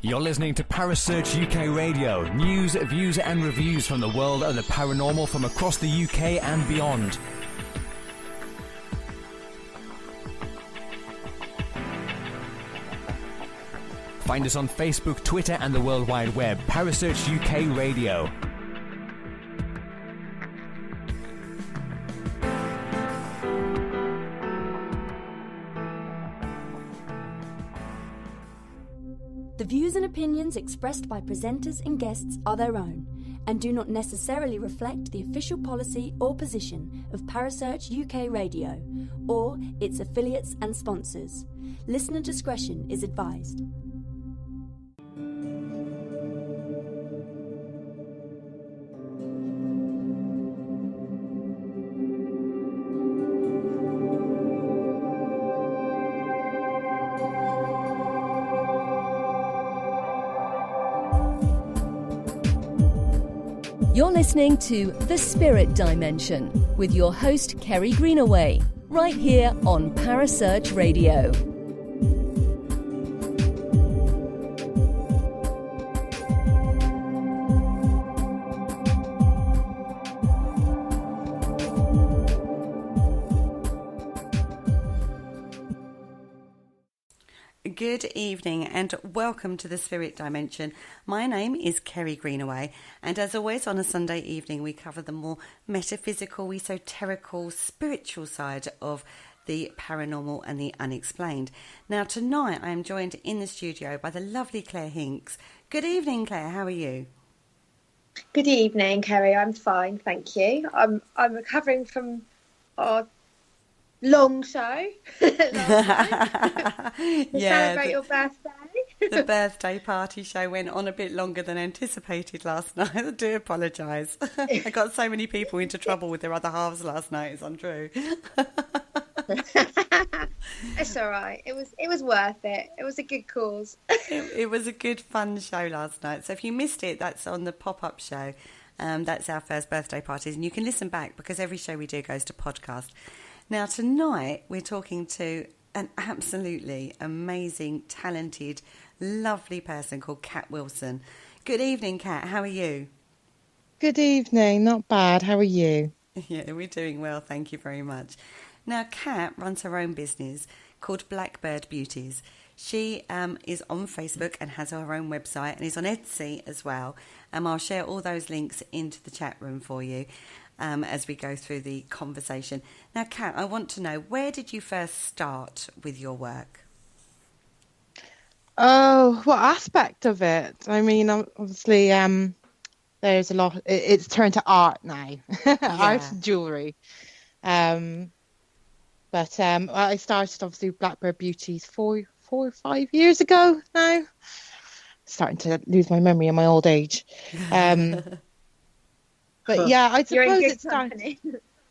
You're listening to Parasearch UK Radio. News, views and reviews from the world of the paranormal from across the UK and beyond. Find us on Facebook, Twitter and the World Wide Web. Parasearch UK Radio. The views and opinions expressed by presenters and guests are their own and do not necessarily reflect the official policy or position of Parasearch UK Radio or its affiliates and sponsors. Listener discretion is advised. You're listening to The Spirit Dimension with your host, Kerry Greenaway, right here on Parasearch Radio. Good evening and welcome to the Spirit Dimension. My name is Kerry Greenaway, and as always on a Sunday evening we cover the more metaphysical, esoterical, spiritual side of the paranormal and the unexplained. Now tonight I am joined in the studio by the lovely Clare Hinks. Good evening, Clare, how are you? Good evening, Kerry. I'm fine, thank you. I'm recovering from our long show. Celebrate your birthday. The birthday party show went on a bit longer than anticipated last night. I do apologise. I got so many people into trouble with their other halves last night. It's untrue. It's all right. It was worth it. It was a good cause. It was a good fun show last night. So if you missed it, that's on the pop-up show. That's our first birthday parties, and you can listen back because every show we do goes to podcast. Now, tonight, we're talking to an absolutely amazing, talented, lovely person called Kat Wilson. Good evening, Kat. How are you? Good evening. Not bad. How are you? Yeah, we're doing well. Thank you very much. Now, Kat runs her own business called Blackbird Beauties. She is on Facebook and has her own website and is on Etsy as well. I'll share all those links into the chat room for you. As we go through the conversation. Now, Kat, I want to know, where did you first start with your work? Oh, what aspect of it? I mean, obviously, there's a lot. It's turned to art now, art and jewellery. But I started, obviously, Blackbird Beauties 4 or 5 years ago now. Starting to lose my memory in my old age. But yeah, I suppose it's company.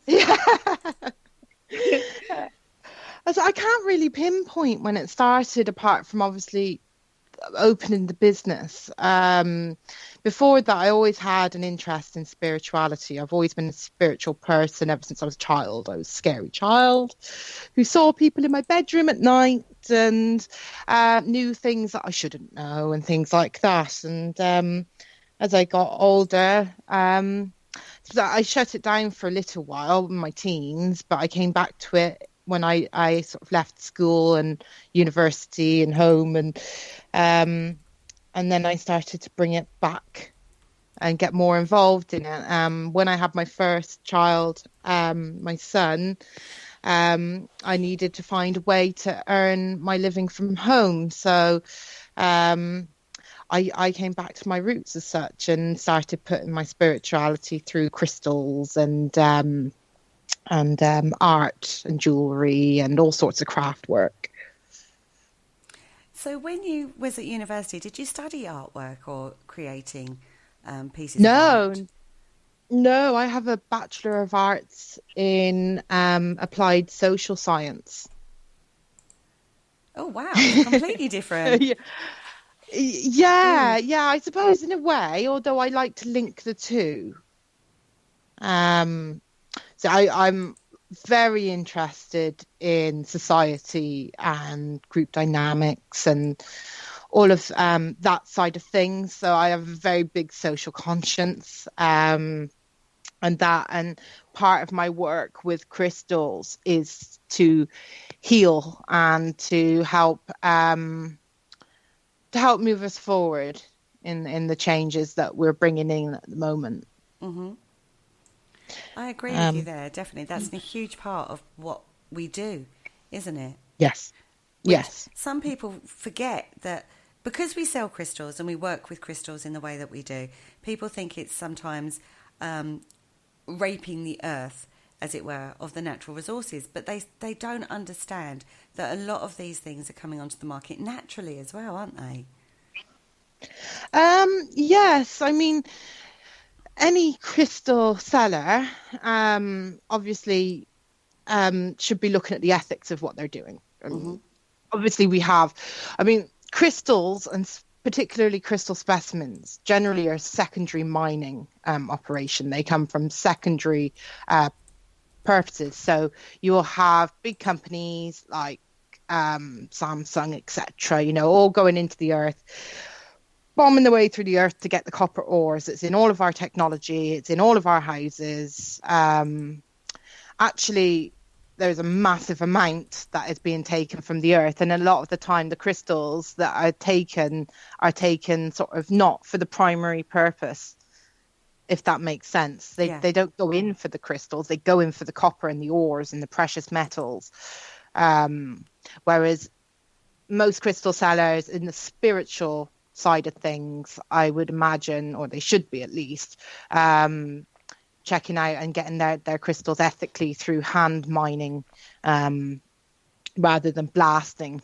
Yeah. So I can't really pinpoint when it started, apart from obviously opening the business. Before that, I always had an interest in spirituality. I've always been a spiritual person ever since I was a child. I was a scary child who saw people in my bedroom at night and knew things that I shouldn't know and things like that. And as I got older, so I shut it down for a little while in my teens, but I came back to it when I sort of left school and university and home, and then I started to bring it back and get more involved in it. When I had my first child, my son, I needed to find a way to earn my living from home. So I came back to my roots as such and started putting my spirituality through crystals and art and jewellery and all sorts of craft work. So when you was at university, did you study artwork or creating pieces No, of art? No, I have a Bachelor of Arts in Applied Social Science. Oh, wow. Completely different. Yeah, I suppose in a way, although I like to link the two. So I'm very interested in society and group dynamics and all of that side of things. So I have a very big social conscience, and part of my work with crystals is to heal and to help move us forward in the changes that we're bringing in at the moment. Mm-hmm. I agree with you there, definitely. That's a huge part of what we do, isn't it? Yes. Yes. Some people forget that because we sell crystals and we work with crystals in the way that we do, people think it's sometimes raping the earth, as it were, of the natural resources. But they don't understand that a lot of these things are coming onto the market naturally as well, aren't they? Yes. I mean, any crystal seller obviously should be looking at the ethics of what they're doing. Mm-hmm. Obviously, crystals, and particularly crystal specimens, generally are secondary mining operation. They come from secondary purposes. So you'll have big companies like Samsung, etc., all going into the earth, bombing the way through the earth to get the copper ores. It's in all of our technology. It's in all of our houses. Actually, there's a massive amount that is being taken from the earth. And a lot of the time, the crystals that are taken sort of not for the primary purpose, if that makes sense. They don't go in for the crystals. They go in for the copper and the ores and the precious metals. Whereas most crystal sellers in the spiritual side of things, I would imagine, or they should be at least, checking out and getting their crystals ethically through hand mining rather than blasting.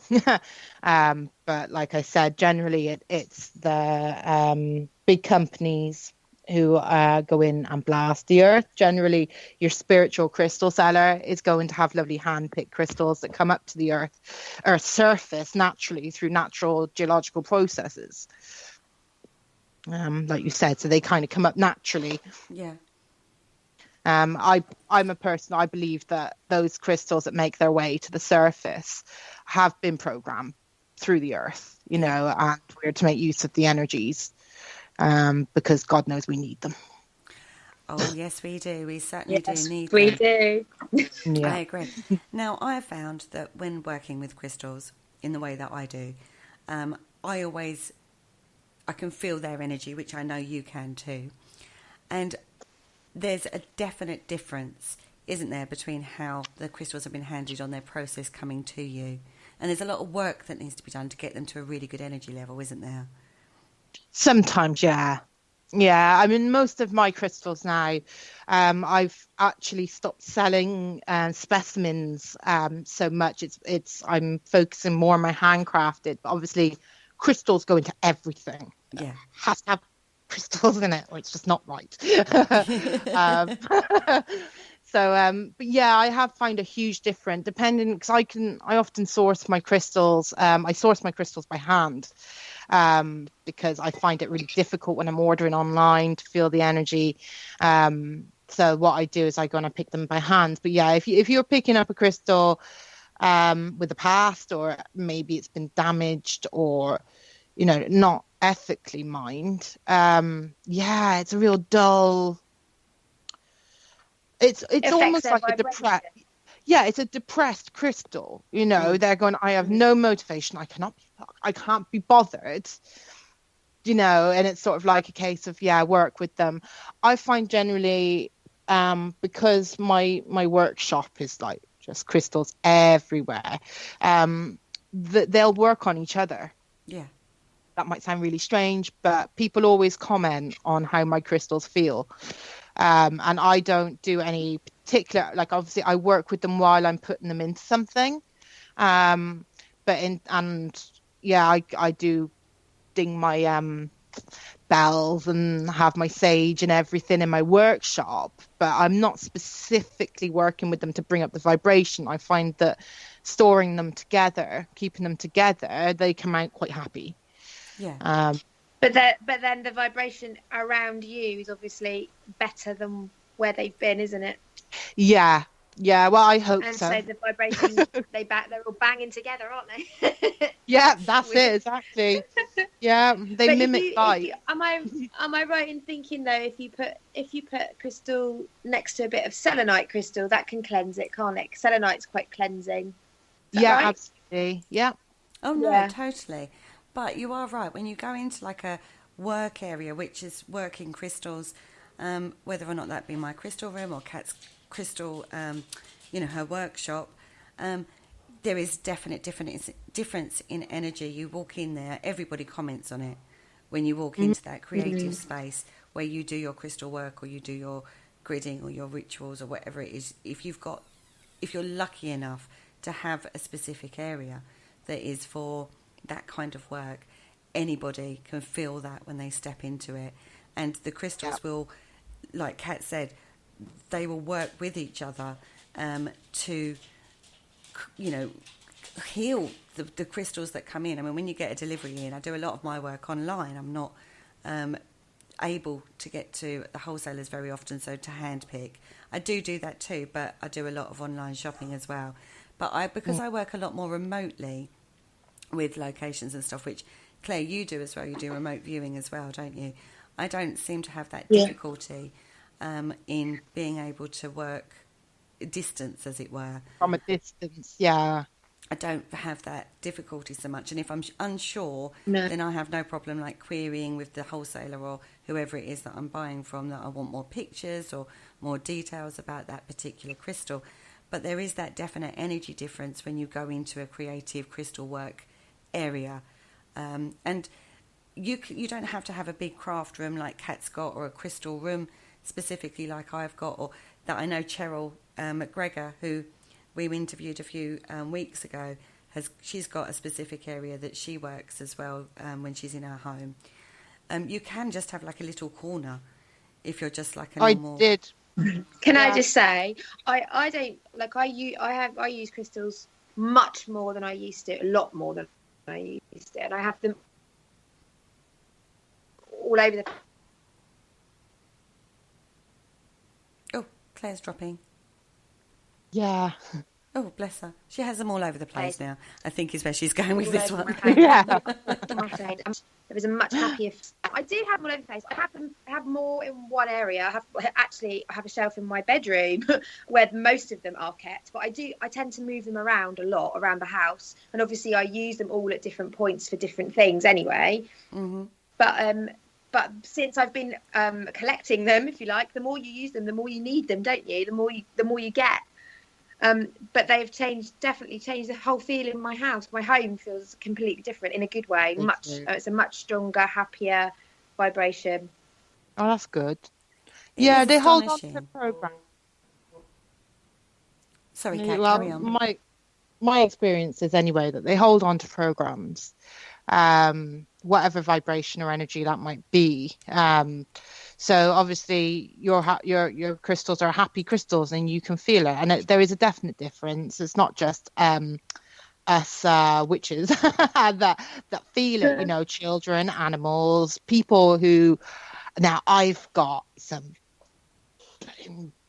But like I said, generally it's the big companies who go in and blast the earth. Generally, your spiritual crystal seller is going to have lovely hand-picked crystals that come up to the Earth's surface naturally through natural geological processes. Like you said, so they kind of come up naturally. Yeah. I'm a person, I believe that those crystals that make their way to the surface have been programmed through the earth, and we're to make use of the energies. Because God knows we need them. Oh, yes, we do. We certainly do need them. We do. Yeah. I agree. Now, I have found that when working with crystals in the way that I do, I can feel their energy, which I know you can too. And there's a definite difference, isn't there, between how the crystals have been handled on their process coming to you. And there's a lot of work that needs to be done to get them to a really good energy level, isn't there? Sometimes, yeah. I mean, most of my crystals now, I've actually stopped selling specimens so much. I'm focusing more on my handcrafted. But obviously, crystals go into everything. Yeah, has to have crystals in it, or it's just not right. But yeah, I have found a huge difference depending, because I often source my crystals. I source my crystals by hand. Because I find it really difficult when I'm ordering online to feel the energy. So what I do is I go and I pick them by hand. But yeah, if you're picking up a crystal with a past, or maybe it's been damaged or, not ethically mined, it's a real dull. It's almost like a depressed. Yeah, it's a depressed crystal. They're going, I have no motivation. I can't be bothered. And it's sort of like a case of, work with them. I find generally, because my workshop is like just crystals everywhere, that they'll work on each other. Yeah. That might sound really strange, but people always comment on how my crystals feel. And I don't do any particular, like obviously I work with them while I'm putting them into something. I do ding my bells and have my sage and everything in my workshop, but I'm not specifically working with them to bring up the vibration. I find that storing them together, keeping them together, they come out quite happy. Yeah. But then the vibration around you is obviously better than where they've been, isn't it? Yeah. Well, I hope And so. so the vibrations, they're all banging together, aren't they? Yeah, that's it, exactly. Yeah, they But mimic light. am I right in thinking though, if you put crystal next to a bit of selenite crystal, that can cleanse it, can't it? Selenite's quite cleansing. Yeah, right? absolutely. Yeah. Oh no, Yeah. totally. But you are right. When you go into like a work area, which is working crystals, whether or not that be my crystal room or Kat's crystal, her workshop, there is definite difference in energy. You walk in there, everybody comments on it when you walk into that creative space where you do your crystal work or you do your gridding or your rituals or whatever it is. If you're lucky enough to have a specific area that is for that kind of work, anybody can feel that when they step into it. And the crystals will, like Kat said, they will work with each other to, heal the crystals that come in. I mean, when you get a delivery in, I do a lot of my work online. I'm not able to get to the wholesalers very often, so to hand pick. I do that too, but I do a lot of online shopping as well. But because I work a lot more remotely with locations and stuff, which Claire, you do as well. You do remote viewing as well, don't you? I don't seem to have that difficulty in being able to work distance, as it were. From a distance, yeah. I don't have that difficulty so much. And if I'm unsure, then I have no problem like querying with the wholesaler or whoever it is that I'm buying from that I want more pictures or more details about that particular crystal. But there is that definite energy difference when you go into a creative crystal work area. And you don't have to have a big craft room like Kat's got, or a crystal room specifically like I've got, or that I know Cheryl McGregor, who we interviewed a few weeks ago, she's got a specific area that she works as well when she's in her home. You can just have like a little corner if you're just like a normal... I did. Can I just say, I don't like I use crystals much more than I used to, a lot more than I used to, and I have them all over the... Oh, Claire's dropping. Yeah. Oh, bless her. She has them all over the place now, I think is where she's going with this one. Yeah. There was a much happier... I do have them all over the place. I have more in one area. I have a shelf in my bedroom where most of them are kept, but I tend to move them around a lot around the house, and obviously I use them all at different points for different things anyway. Mm-hmm. But since I've been collecting them, if you like, the more you use them, the more you need them, don't you? The more you get. But they've definitely changed the whole feeling of my house. My home feels completely different in a good way. It's a much stronger, happier vibration. Oh, that's good. Yeah, they hold on to the program. Sorry, Kat, carry on. My experience is anyway that they hold on to programs, whatever vibration or energy that might be. So obviously your crystals are happy crystals, and you can feel it, and there is a definite difference. It's not just us witches that feel it. Children, animals, people who. Now I've got some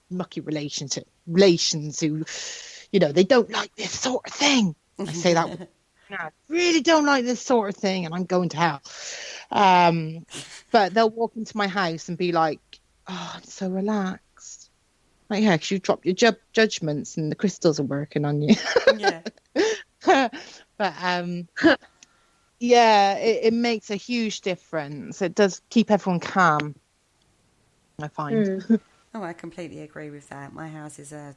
mucky relations who, they don't like this sort of thing. I say that. I really don't like this sort of thing, and I'm going to hell. But they'll walk into my house and be like, "Oh, I'm so relaxed." Like, yeah, because you dropped your judgments and the crystals are working on you. Yeah. But yeah, it makes a huge difference. It does keep everyone calm, I find. Oh, I completely agree with that. My house is a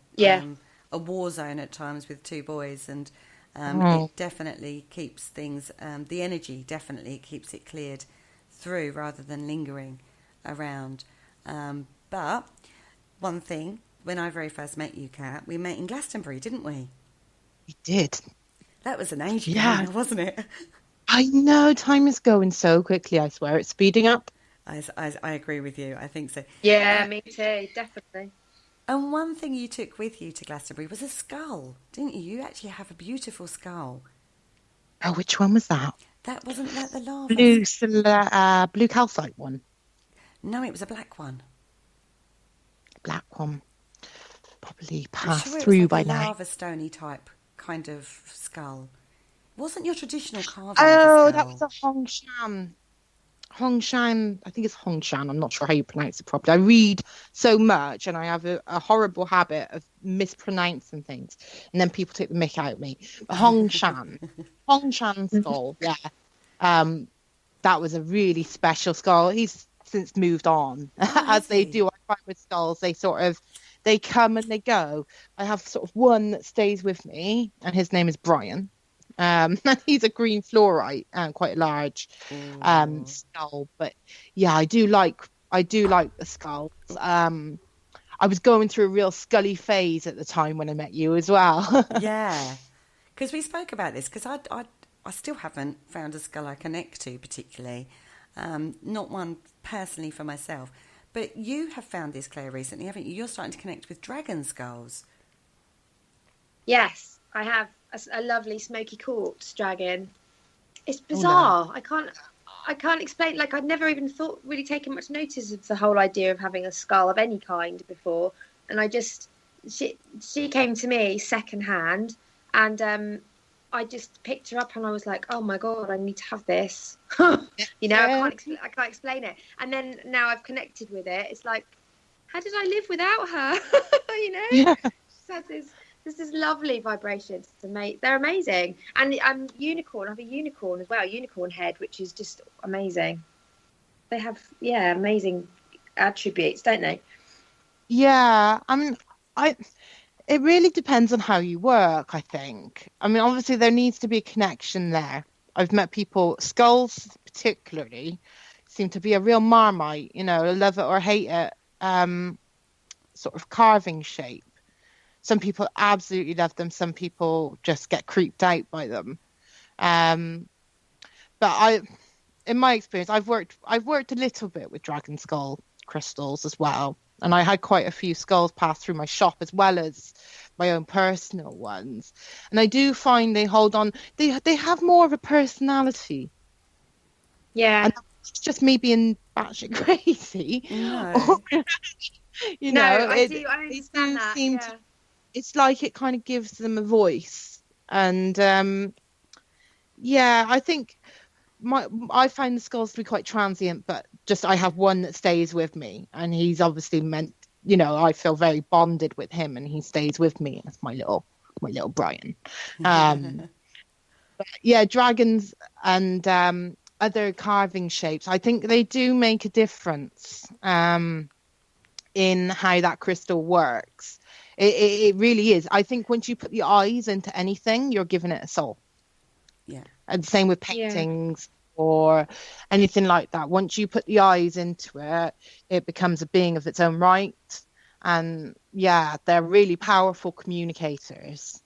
war zone at times with two boys, and it definitely keeps things, the energy definitely keeps it cleared through rather than lingering around. But one thing, when I very first met you, Kat, we met in Glastonbury, didn't we? We did. That was an age ago, now, wasn't it? I know, time is going so quickly, I swear. It's speeding up. I agree with you. I think so. Yeah, me too, definitely. And one thing you took with you to Glastonbury was a skull, didn't you? You actually have a beautiful skull. Oh, which one was that? That wasn't that the lava? Blue calcite one. No, it was a black one. black one probably I'm passed sure it through was by like a now. lava stony type kind of skull. Wasn't your traditional carving Oh, of a that was skull? a Hongshan. Hongshan, I think it's Hongshan. I'm not sure how you pronounce it properly. I read so much and I have a horrible habit of mispronouncing things. And then people take the mick out of me. But Hongshan. Hongshan skull, yeah. That was a really special skull. He's since moved on. Oh, As has they he? do, I find with skulls, they come and they go. I have sort of one that stays with me, and his name is Brian. And he's a green fluorite and quite a large Ooh. skull. But yeah, I do like the skulls. I was going through a real scully phase at the time when I met you as well. Yeah, because we spoke about this. Because I still haven't found a skull I connect to particularly. Not one personally for myself. But you have found this, Claire, recently, haven't you? You're starting to connect with dragon skulls. Yes, I have a lovely smoky quartz dragon. It's Oh, no. bizarre. I can't explain. Like, I'd never even really taken much notice of the whole idea of having a skull of any kind before. And she came to me secondhand, and I just picked her up and I was like, oh my God, I need to have this. You know, Yeah. I can't explain it. And then now I've connected with it. It's like, how did I live without her? You know? Yeah. She has this lovely vibration. They're amazing. And unicorn, I have a unicorn as well, unicorn head, which is just amazing. They have, amazing attributes, don't they? Yeah, I mean, it really depends on how you work, I think. I mean, obviously there needs to be a connection there. I've met people, skulls particularly, seem to be a real Marmite, love it or hate it, sort of carving shape. Some people absolutely love them. Some people just get creeped out by them. But in my experience, I've worked a little bit with dragon skull crystals as well. And I had quite a few skulls pass through my shop as well as my own personal ones. And I do find they hold on. They have more of a personality. Yeah. And it's just me being batshit crazy. No. I understand that. Yeah. It's like it kind of gives them a voice. And I think I find the skulls to be quite transient, but just I have one that stays with me, and he's obviously meant, I feel very bonded with him, and he stays with me. That's my little Brian. But yeah, dragons and other carving shapes, I think they do make a difference in how that crystal works. It really is. I think once you put the eyes into anything, you're giving it a soul. Yeah. And the same with paintings or anything like that. Once you put the eyes into it, it becomes a being of its own right. And yeah, they're really powerful communicators.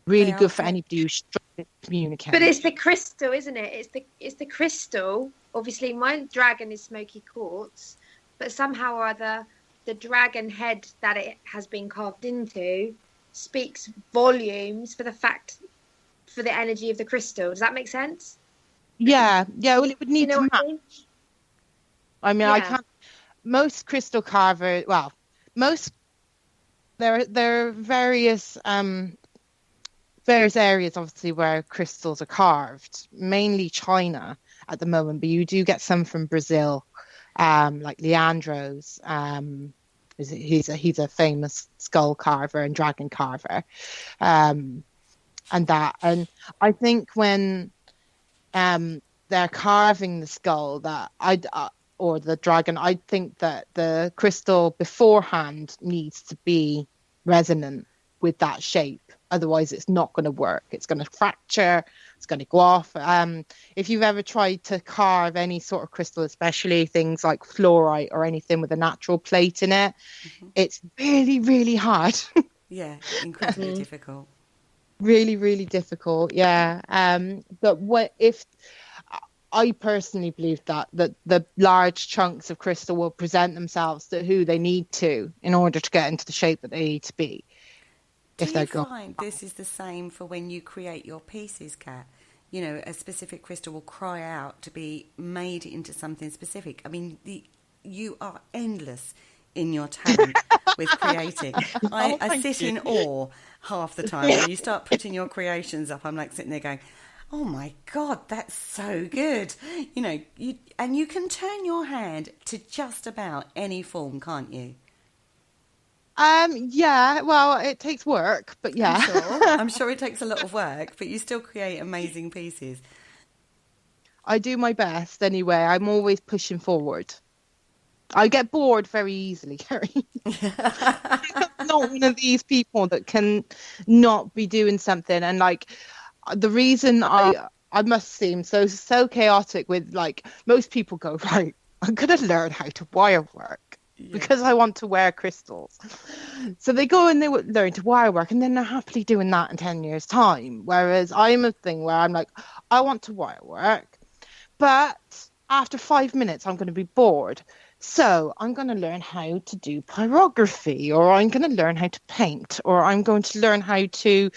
Really good for anybody who's struggling to communicate. But it's the crystal, isn't it? It's the crystal. Obviously, my dragon is smoky quartz, but somehow or other, the dragon head that it has been carved into speaks volumes for the energy of the crystal. Does that make sense? Yeah. Well, it would need to match. I mean, I can't. Most crystal carvers, well, there are various areas, obviously, where crystals are carved. Mainly China at the moment, but you do get some from Brazil, like Leandro's. He's a famous skull carver and dragon carver, and I think when they're carving the skull or the dragon, I think that the crystal beforehand needs to be resonant with that shape. Otherwise, it's not going to work. It's going to fracture. It's going to go off. If you've ever tried to carve any sort of crystal, especially things like fluorite or anything with a natural plate in it, it's really, really hard. Yeah, incredibly difficult. Really, really difficult. Yeah. But I personally believe that the large chunks of crystal will present themselves to who they need to in order to get into the shape that they need to be. Do you find this is the same for when you create your pieces, Kat? A specific crystal will cry out to be made into something specific. I mean, you are endless in your talent with creating. I sit in awe half the time. When you start putting your creations up, I'm like sitting there going, oh my God, that's so good. You know, you can turn your hand to just about any form, can't you? Yeah, well, it takes work, but yeah. I'm sure it takes a lot of work, but you still create amazing pieces. I do my best anyway. I'm always pushing forward. I get bored very easily, Kerry. I'm not one of these people that can not be doing something. And like the reason I must seem so chaotic with, like, most people go, right, I'm gonna learn how to wire work because I want to wear crystals. So they go and they learn to wire work, and then they're happily doing that in 10 years' time. Whereas I'm a thing where I'm like, I want to wire work, but after 5 minutes, I'm going to be bored. So I'm going to learn how to do pyrography, or I'm going to learn how to paint, or I'm going to learn how to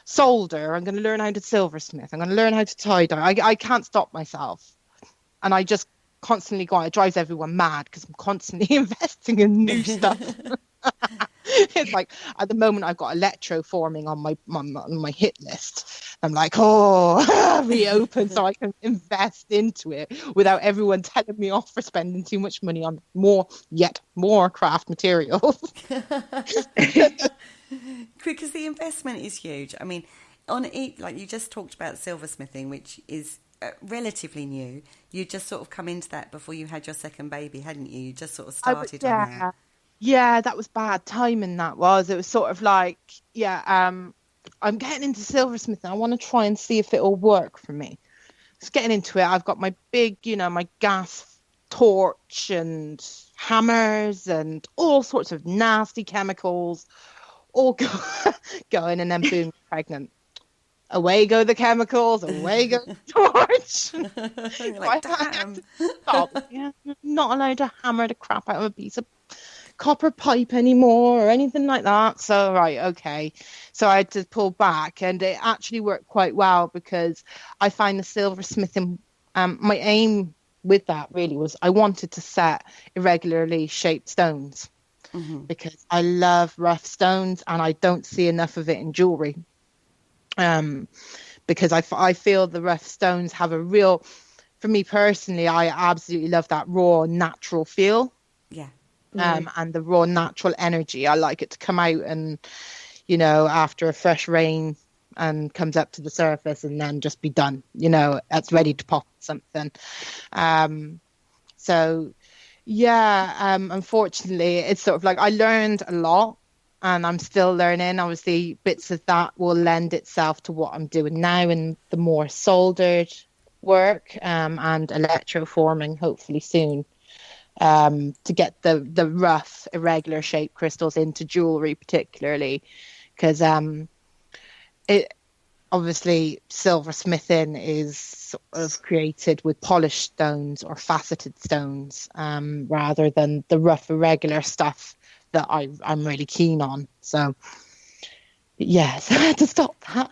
solder. I'm going to learn how to silversmith. I'm going to learn how to tie dye. I can't stop myself. And I just constantly go on. It drives everyone mad because I'm constantly investing in new stuff. It's like at the moment I've got electroforming on my hit list. I'm like, reopen so I can invest into it without everyone telling me off for spending too much money on more craft materials. Because the investment is huge. I mean, on it, like you just talked about silversmithing, which is relatively new. You just sort of come into that before you had your second baby, hadn't you? You just sort of started on that. Yeah, that was bad timing. It was sort of like, I'm getting into silversmithing. I want to try and see if it'll work for me. Just getting into it. I've got my big, my gas torch and hammers and all sorts of nasty chemicals all going, and then boom, pregnant. Away go the chemicals, away go the torch. You're like, damn. Stop. Yeah, I'm not allowed to hammer the crap out of a piece of copper pipe anymore or anything like that. So right, okay, so I had to pull back, and it actually worked quite well because I find the silversmithing, my aim with that really was I wanted to set irregularly shaped stones, because I love rough stones and I don't see enough of it in jewelry, because I feel the rough stones have a real, for me personally, I absolutely love that raw natural feel. And the raw natural energy. I like it to come out and, after a fresh rain and comes up to the surface and then just be done, it's ready to pop something. Unfortunately, it's sort of like I learned a lot and I'm still learning. Obviously, bits of that will lend itself to what I'm doing now and the more soldered work and electroforming, hopefully soon. To get the rough, irregular shaped crystals into jewelry, particularly because it obviously silversmithing is sort of created with polished stones or faceted stones, rather than the rough, irregular stuff that I'm really keen on. So yes, I had to stop that.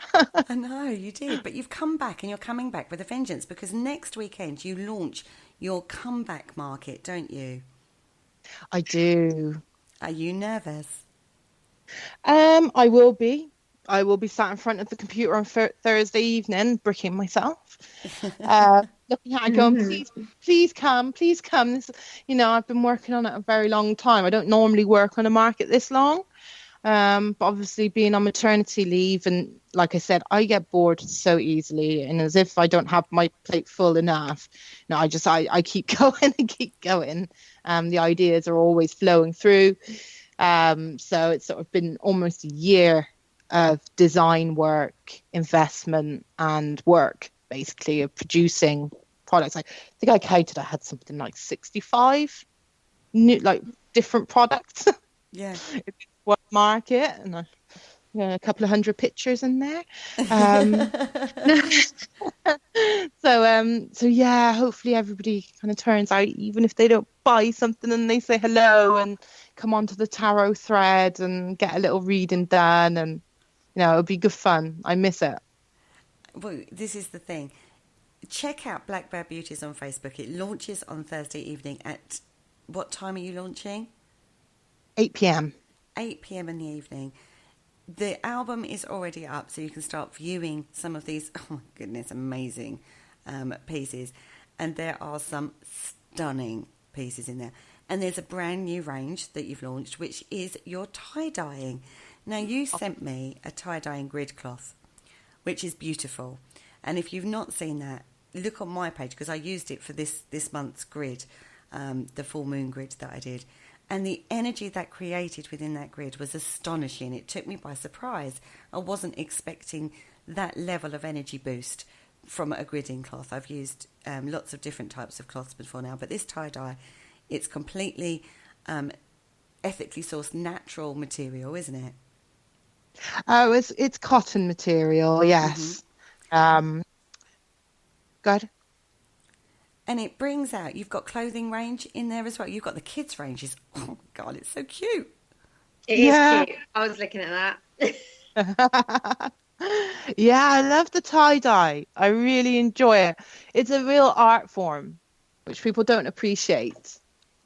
I know you did, but you've come back, and you're coming back with a vengeance, because next weekend you launch your comeback market, don't you? I do. Are you nervous? I will be. I will be sat in front of the computer on Thursday evening, bricking myself, looking at it going, please come. This, I've been working on it a very long time. I don't normally work on a market this long. But obviously being on maternity leave, and like I said, I get bored so easily, and as if I don't have my plate full enough, I keep going and keep going. The ideas are always flowing through. So it's sort of been almost a year of design work, investment and work, basically, of producing products. I think I counted, I had something like 65 new, like, different products. Yeah. One market, and a couple of hundred pictures in there. So yeah, hopefully everybody kind of turns out, even if they don't buy something, and they say hello and come onto the tarot thread and get a little reading done, and it'll be good fun. I miss it. Well, this is the thing. Check out Blackbird Beauties on Facebook. It launches on Thursday evening. At what time are you launching? 8 p.m. 8 p.m. in the evening. The album is already up, so you can start viewing some of these, oh my goodness, amazing pieces. And there are some stunning pieces in there. And there's a brand new range that you've launched, which is your tie-dyeing. Now, you sent me a tie-dyeing grid cloth, which is beautiful. And if you've not seen that, look on my page, because I used it for this month's grid, the full moon grid that I did. And the energy that created within that grid was astonishing. It took me by surprise. I wasn't expecting that level of energy boost from a gridding cloth. I've used lots of different types of cloths before now, but this tie-dye, it's completely ethically sourced natural material, isn't it? Oh, it's cotton material, yes. Good. And it brings out, you've got clothing range in there as well. You've got the kids' ranges. Oh, God, it's so cute. It is cute. I was looking at that. Yeah, I love the tie-dye. I really enjoy it. It's a real art form, which people don't appreciate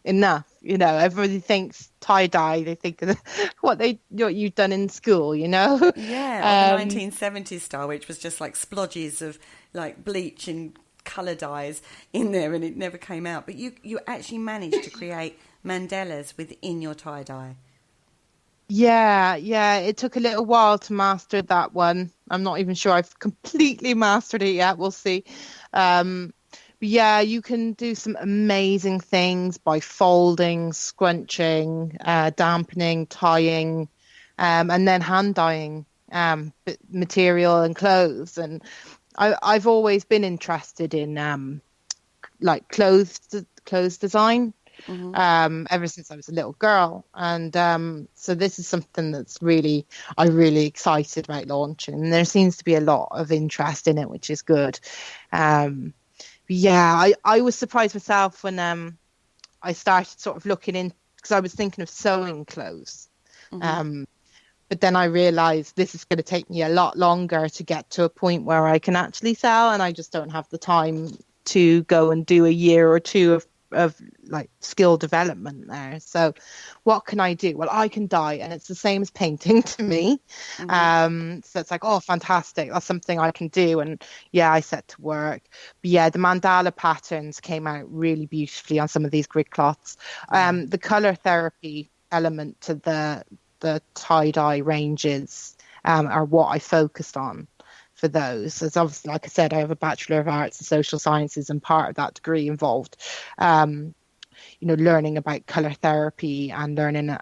enough. You know, everybody thinks tie-dye, they think of what you've done in school, you know? Yeah, the 1970s style, which was just like splodges of like bleach and colour dyes in there, and it never came out. But you actually managed to create mandalas within your tie-dye. Yeah, it took a little while to master that one. I'm not even sure I've completely mastered it yet. We'll see. But yeah, you can do some amazing things by folding, scrunching, dampening, tying, and then hand dyeing material and clothes. And I've always been interested in like clothes design. Mm-hmm. Ever since I was a little girl, and so this is something that's I'm really excited about launching, and there seems to be a lot of interest in it, which is good. Yeah, I was surprised myself when I started sort of looking in, because I was thinking of sewing clothes. Mm-hmm. But then I realized this is going to take me a lot longer to get to a point where I can actually sell, and I just don't have the time to go and do a year or two of like skill development there. So what can I do? Well, I can dye, and it's the same as painting to me. Mm-hmm. So it's like, oh, fantastic, that's something I can do. And yeah, I set to work. But yeah, the mandala patterns came out really beautifully on some of these grid cloths. The color therapy element to the tie-dye ranges are what I focused on for those. As obviously, like I said, I have a Bachelor of Arts in Social Sciences, and part of that degree involved learning about colour therapy and learning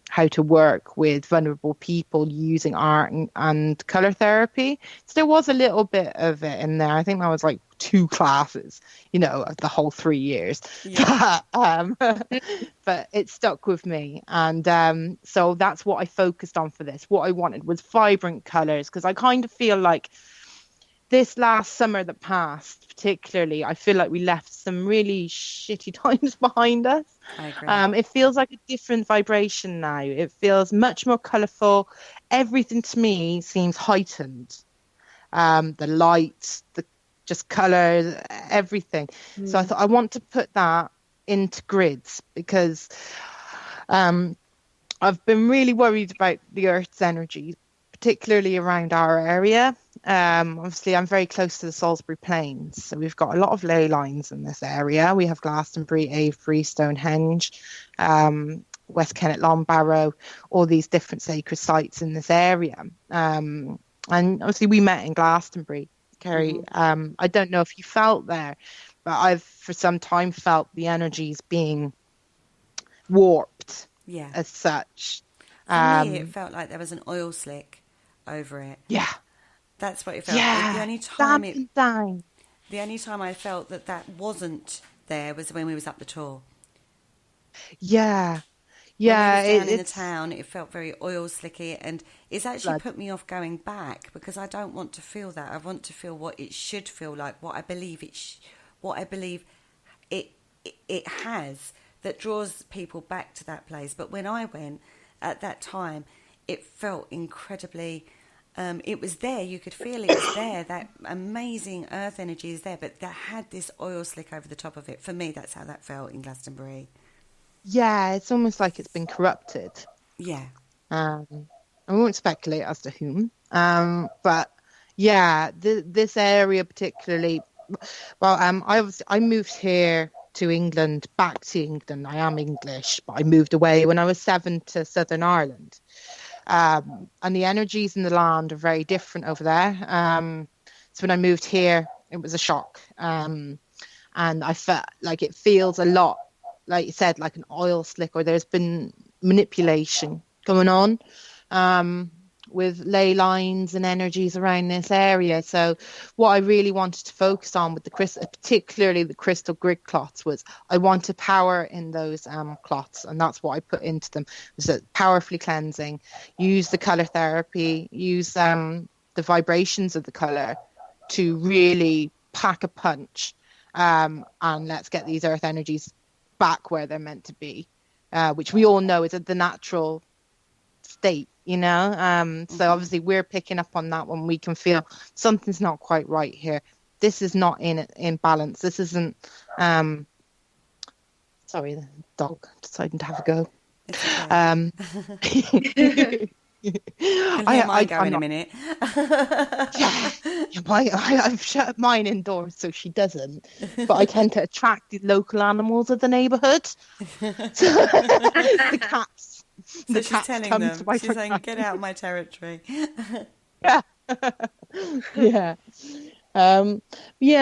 how to work with vulnerable people using art and colour therapy. So there was a little bit of it in there. I think that was like 2 classes, the whole 3 years. Yeah. But it stuck with me. And so that's what I focused on for this. What I wanted was vibrant colours, because I kind of feel like this last summer that passed, particularly, I feel like we left some really shitty times behind us. I agree. It feels like a different vibration now. It feels much more colourful. Everything to me seems heightened. The lights, the just colours, everything. So I thought I want to put that into grids, because I've been really worried about the Earth's energy, particularly around our area. Obviously, I'm very close to the Salisbury Plains, so we've got a lot of ley lines in this area. We have Glastonbury, Avebury, Stonehenge, West Kennet, Long Barrow, all these different sacred sites in this area. And obviously, we met in Glastonbury, Kerry. Mm-hmm. I don't know if you felt there, but I've for some time felt the energies being warped, as such. For me, it felt like there was an oil slick over it. Yeah. That's what it felt like. The only time I felt that wasn't there was when we was up the Tor. Yeah. Yeah. When we was down in the town, it felt very oil slicky, and it's actually put me off going back, because I don't want to feel that. I want to feel what it should feel like, what I believe it has, that draws people back to that place. But when I went at that time, it felt incredibly. It was there. You could feel it was there. That amazing earth energy is there, but that had this oil slick over the top of it. For me, that's how that felt in Glastonbury. Yeah, it's almost like it's been corrupted. Yeah. I won't speculate as to whom. But yeah, this area particularly. Well, I moved here to England, back to England. I am English, but I moved away when I was 7 to Southern Ireland. And the energies in the land are very different over there. So when I moved here, it was a shock. And I felt like it feels a lot, like you said, like an oil slick, or there's been manipulation going on with ley lines and energies around this area. So what I really wanted to focus on with the particularly the crystal grid clots, was I wanted power in those clots, and that's what I put into them. Was that powerfully cleansing, use the color therapy, use the vibrations of the color to really pack a punch, and let's get these earth energies back where they're meant to be, which we all know is the natural state, you know. So obviously we're picking up on that when we can feel something's not quite right here. This is not in balance. This isn't. Sorry, the dog deciding to have a go. I go in a minute. I've shut mine indoors so she doesn't, but I tend to attract the local animals of the neighbourhood. The cats. So she's telling them, she's saying, get out of my territory. Yeah. Yeah.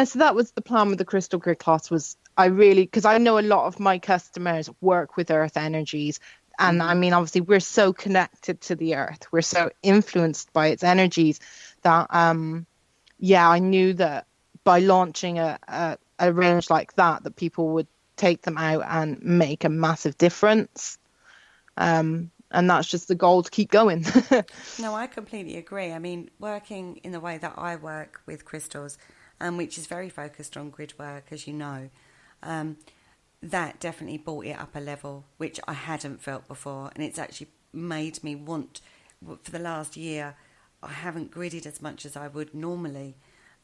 So that was the plan with the crystal grid cloths. Was I really, because I know a lot of my customers work with earth energies. And I mean, obviously, we're so connected to the earth. We're so influenced by its energies that, I knew that by launching a range like that people would take them out and make a massive difference. And that's just the goal to keep going. No, I completely agree. I mean, working in the way that I work with crystals, which is very focused on grid work, as you know, that definitely brought it up a level, which I hadn't felt before. And it's actually made me want, for the last year, I haven't gridded as much as I would normally,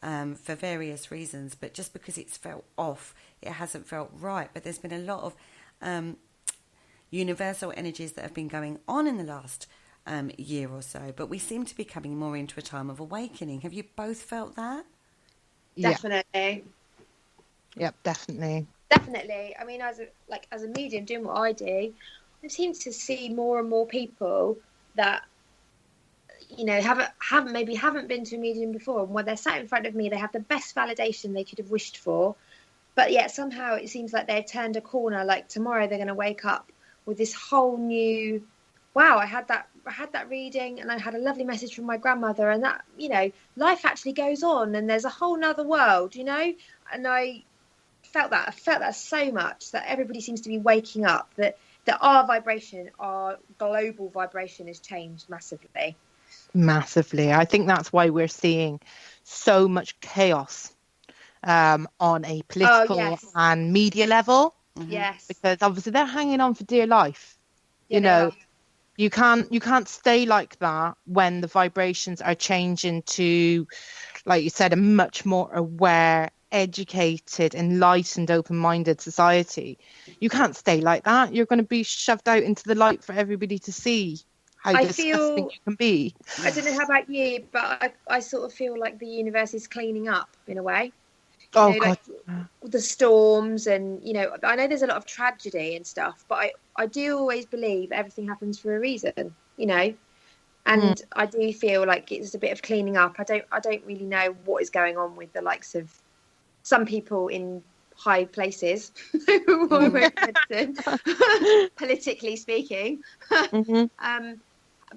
for various reasons. But just because it's felt off, it hasn't felt right. But there's been a lot of universal energies that have been going on in the last year or so. But we seem to be coming more into a time of awakening. Have you both felt that? Definitely. Yep, definitely. Definitely. I mean, as a medium doing what I do, I seem to see more and more people that, you know, haven't been to a medium before, and when they're sat in front of me, they have the best validation they could have wished for, but yet somehow it seems like they've turned a corner. Like tomorrow they're going to wake up with this whole new, wow, I had that reading, and I had a lovely message from my grandmother, and that, you know, life actually goes on, and there's a whole nother world, you know. And I felt that so much, that everybody seems to be waking up, that our vibration, our global vibration, has changed massively. I think that's why we're seeing so much chaos on a political and media level. Yes, because obviously they're hanging on for dear life. You know, you can't stay like that when the vibrations are changing to, like you said, a much more aware, educated, enlightened, open-minded society. You can't stay like that. You're going to be shoved out into the light for everybody to see how disgusting you can be. I don't know how about you, but I sort of feel like the universe is cleaning up in a way. God. Like the storms, and, you know, I know there's a lot of tragedy and stuff, but I do always believe everything happens for a reason, you know. And I do feel like it's a bit of cleaning up. I don't really know what is going on with the likes of some people in high places, politically speaking.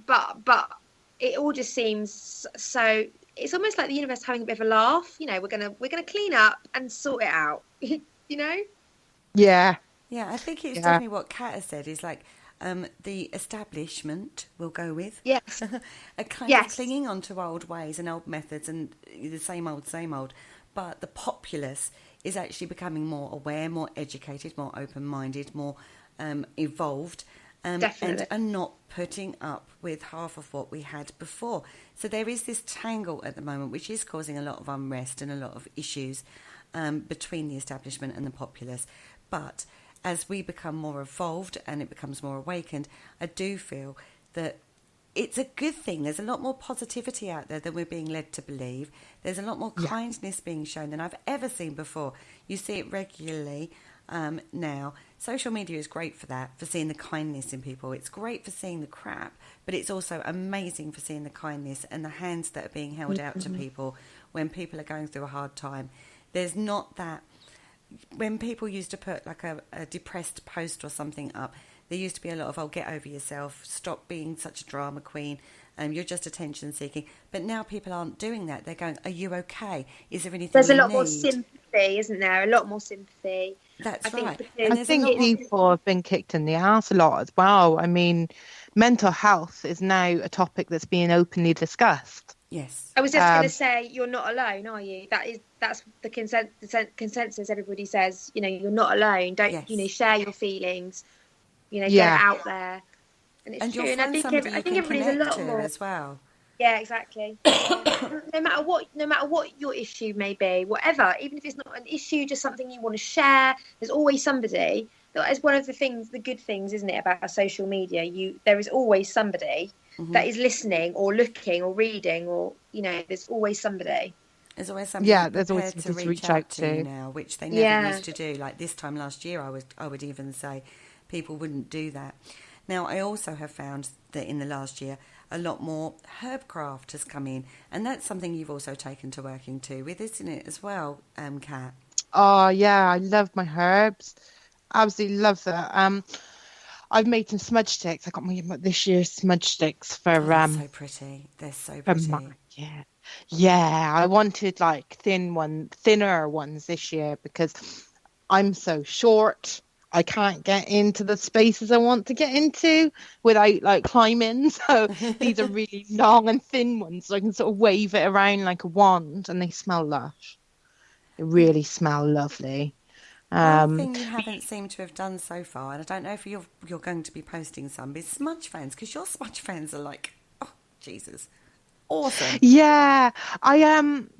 But it all just seems so. It's almost like the universe having a bit of a laugh. You know, we're gonna clean up and sort it out. You know. Yeah. Yeah, I think it's definitely what Kat has said. Is like the establishment we'll go with. Yes. A kind of clinging on to old ways and old methods and the same old. But the populace is actually becoming more aware, more educated, more open-minded, more evolved, and are not putting up with half of what we had before. So there is this tangle at the moment, which is causing a lot of unrest and a lot of issues between the establishment and the populace. But as we become more evolved and it becomes more awakened, I do feel that it's a good thing. There's a lot more positivity out there than we're being led to believe. There's a lot more kindness being shown than I've ever seen before. You see it regularly now. Social media is great for that, for seeing the kindness in people. It's great for seeing the crap, but it's also amazing for seeing the kindness and the hands that are being held out to people when people are going through a hard time. There's not that... When people used to put like a depressed post or something up, there used to be a lot of, get over yourself, stop being such a drama queen, you're just attention seeking. But now people aren't doing that. They're going, are you okay? Is there anything There's you a lot need? more sympathy, isn't there? A lot more sympathy. That's I right. Think I think people have been kicked in the ass a lot as well. I mean, mental health is now a topic that's being openly discussed. Yes. I was just going to say, you're not alone, are you? That's the consensus. Everybody says, you're not alone. Don't share your feelings. Get it out there. And it's true. And I think everybody's a lot more as well. Yeah, exactly. no matter what your issue may be, whatever, even if it's not an issue, just something you want to share, there's always somebody. That is one of the good things, isn't it, about social media? There is always somebody that is listening or looking or reading, or there's always somebody. There's always somebody there's always to reach out to now, which they never used to do. Like this time last year, I would even say people wouldn't do that. Now, I also have found that in the last year, a lot more herb craft has come in, and that's something you've also taken to working too with, isn't it, as well, Kat? Oh yeah, I love my herbs. Absolutely love that. I've made some smudge sticks. I got this year's smudge sticks for they're so pretty. They're so pretty. Yeah. I wanted like thinner ones this year because I'm so short. I can't get into the spaces I want to get into without like climbing. So these are really long and thin ones, so I can sort of wave it around like a wand, and they smell lush. They really smell lovely. One thing you haven't seemed to have done so far, and I don't know if you're going to be posting some, is smudge fans, because your smudge fans are like, oh Jesus, awesome. Yeah, I am.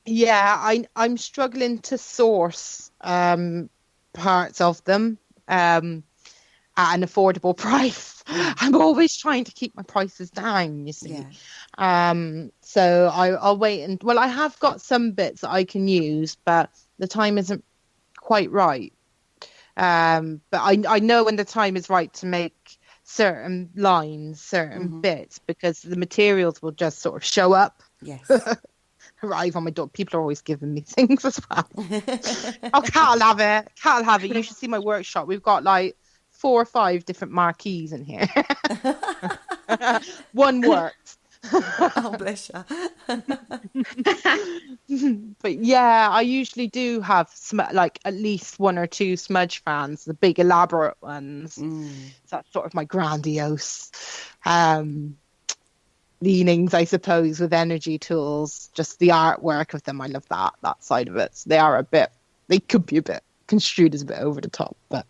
I'm struggling to source parts of them at an affordable price. I'm always trying to keep my prices down, you see. So I'll wait I have got some bits that I can use, but the time isn't quite right. But I know when the time is right to make certain lines, certain bits, because the materials will just sort of show up. Yes. Arrive on my door. People are always giving me things as well. Oh, Cat'll have it. Cat'll have it. You should see my workshop. We've got like 4 or 5 different marquees in here. One works. Oh, bless you. But yeah, I usually do have like at least 1 or 2 smudge fans, the big elaborate ones. So that's sort of my grandiose leanings, I suppose, with energy tools. Just the artwork of them, I love that side of it. So they could be a bit construed as a bit over the top, but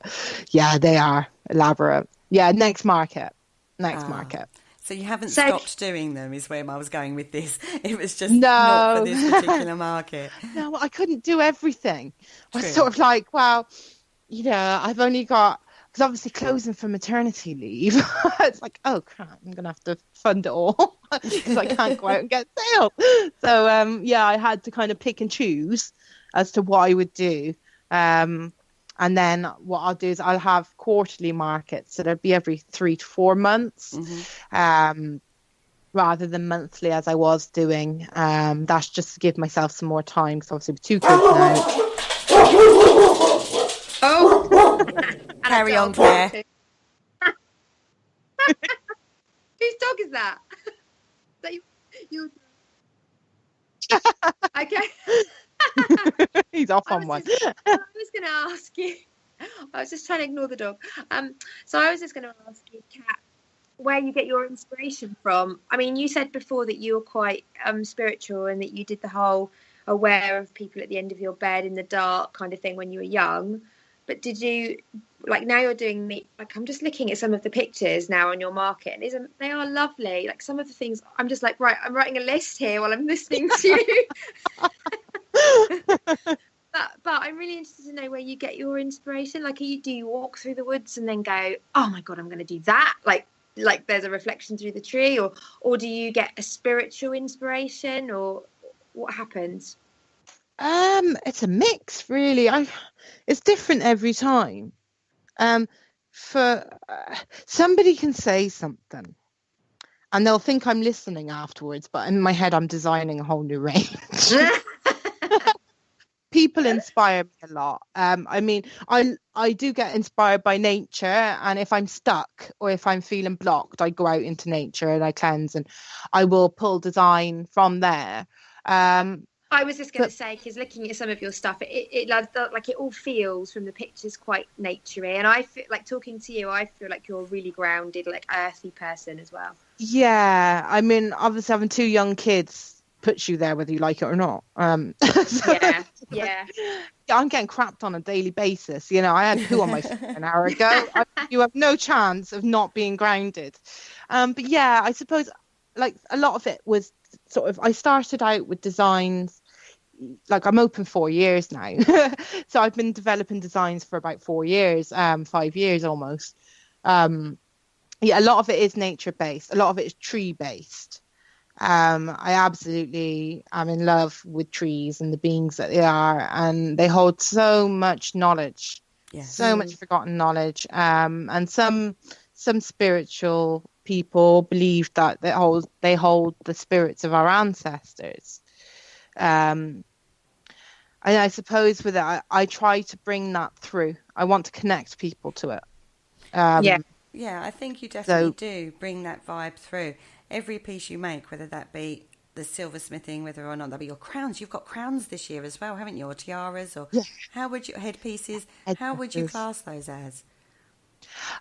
yeah, they are elaborate. Yeah, next market. So you haven't stopped doing them, is where I was going with this. It was just not for this particular market. No, I couldn't do everything. True. I was sort of like, well, I've only got, because obviously closing for maternity leave, it's like, oh crap, I'm gonna have to fund it all because I can't go out and get sales. So I had to kind of pick and choose as to what I would do. And then what I'll do is I'll have quarterly markets, so there'll be every 3 to 4 months, rather than monthly as I was doing. That's just to give myself some more time, because obviously with 2 kids now. Oh, carry on, Claire. Whose dog is that? Is that you? Okay. He's off on one. I was going to ask you. I was just trying to ignore the dog. So I was just going to ask you, Kat, where you get your inspiration from. I mean, you said before that you were quite spiritual, and that you did the whole aware of people at the end of your bed in the dark kind of thing when you were young. But did you, like, now you're doing I'm just looking at some of the pictures now on your market, and they are lovely. Like, some of the things, I'm just like, right, I'm writing a list here while I'm listening to you. But I'm really interested to know where you get your inspiration. Like, do you walk through the woods and then go, oh my God, I'm going to do that? Like there's a reflection through the tree, or do you get a spiritual inspiration, or what happens? It's a mix, really. It's different every time. Somebody can say something and they'll think I'm listening afterwards, but in my head I'm designing a whole new range. People inspire me a lot. I mean, I do get inspired by nature, and if I'm stuck or if I'm feeling blocked, I go out into nature and I cleanse, and I will pull design from there. I was just going to say, because looking at some of your stuff, it like it all feels from the pictures quite naturey, and I feel like, talking to you, I feel like you're a really grounded, like earthy person as well. Yeah, I mean, obviously having 2 young kids puts you there whether you like it or not. Yeah. I'm getting crapped on a daily basis. You know, I had poo on my foot an hour ago. You have no chance of not being grounded. But yeah, I suppose like a lot of it was sort of, I started out with designs, like I'm open 4 years now. So I've been developing designs for about 4 years, 5 years almost. Yeah, a lot of it is nature based. A lot of it is tree based. I absolutely am in love with trees and the beings that they are, and they hold so much knowledge, so much forgotten knowledge. And some spiritual people believe that they hold the spirits of our ancestors. And I suppose with it, I try to bring that through. I want to connect people to it. Yeah, I think you definitely do bring that vibe through. Every piece you make, whether that be the silversmithing, whether or not that be your crowns. You've got crowns this year as well, haven't you? Or tiaras, or how would you, headpieces, how would you class those as?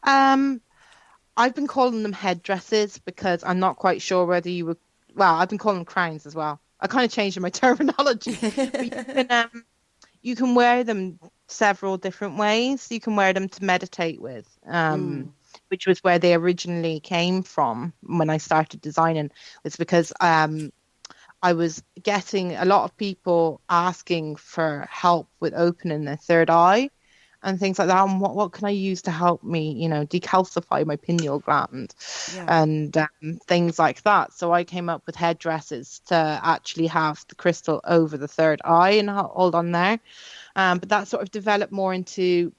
I've been calling them headdresses because I'm not quite sure whether you would. Well, I've been calling them crowns as well. I kind of changed my terminology. But you can wear them several different ways. You can wear them to meditate with. Which was where they originally came from when I started designing. It's because I was getting a lot of people asking for help with opening their third eye and things like that. And what can I use to help me, you know, decalcify my pineal gland and things like that. So I came up with headdresses to actually have the crystal over the third eye and hold on there. But that sort of developed more into,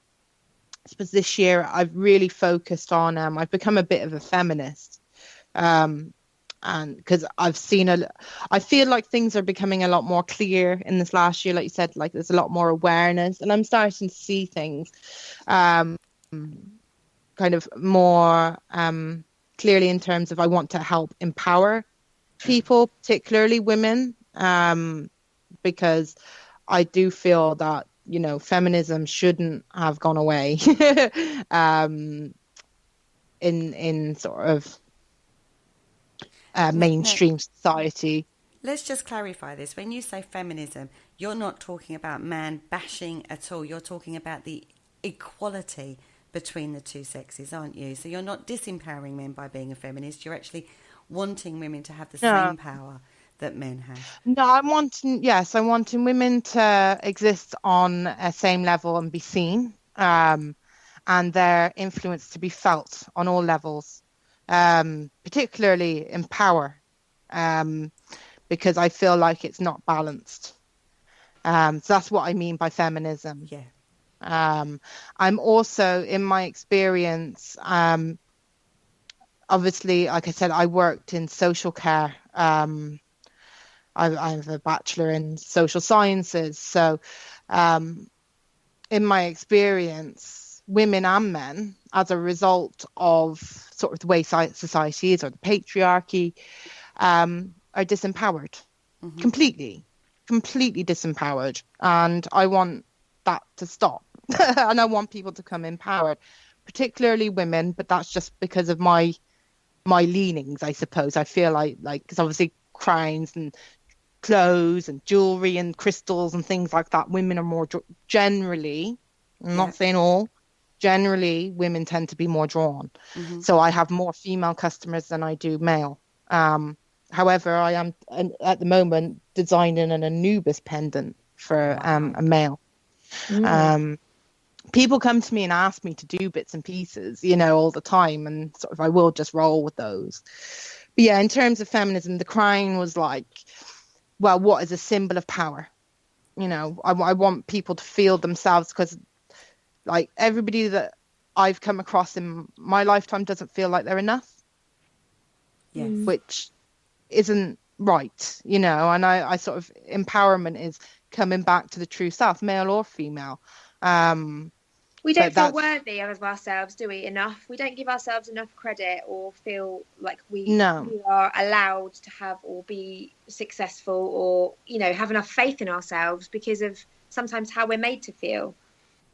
I suppose this year I've really focused on, I've become a bit of a feminist, and because I've seen I feel like things are becoming a lot more clear in this last year, like you said, like there's a lot more awareness, and I'm starting to see things kind of more clearly in terms of I want to help empower people, particularly women, because I do feel that, you know, feminism shouldn't have gone away in sort of mainstream society. Let's just clarify this. When you say feminism, you're not talking about man bashing at all. You're talking about the equality between the two sexes, aren't you? So you're not disempowering men by being a feminist. You're actually wanting women to have the same power that men have. No, I'm wanting women to exist on a same level and be seen, and their influence to be felt on all levels, particularly in power, because I feel like it's not balanced. So that's what I mean by feminism. I'm also, in my experience, obviously, like I said, I worked in social care. I have a bachelor in social sciences. So in my experience, women and men, as a result of sort of the way society is, or the patriarchy, are disempowered, completely disempowered. And I want that to stop. And I want people to come empowered, particularly women, but that's just because of my leanings, I suppose. I feel like, because obviously crowns and clothes and jewelry and crystals and things like that, women are more generally, I'm not saying all, generally women tend to be more drawn. So I have more female customers than I do male. However, I am at the moment designing an Anubis pendant for a male. People come to me and ask me to do bits and pieces, all the time, and sort of I will just roll with those. But yeah, in terms of feminism, the crown was like, well, what is a symbol of power? I want people to feel themselves, because like everybody that I've come across in my lifetime doesn't feel like they're enough. Yes. Which isn't right, and I sort of, empowerment is coming back to the true self, male or female. We don't feel worthy of ourselves, do we? Enough. We don't give ourselves enough credit or feel like we are allowed to have or be successful or, have enough faith in ourselves because of sometimes how we're made to feel.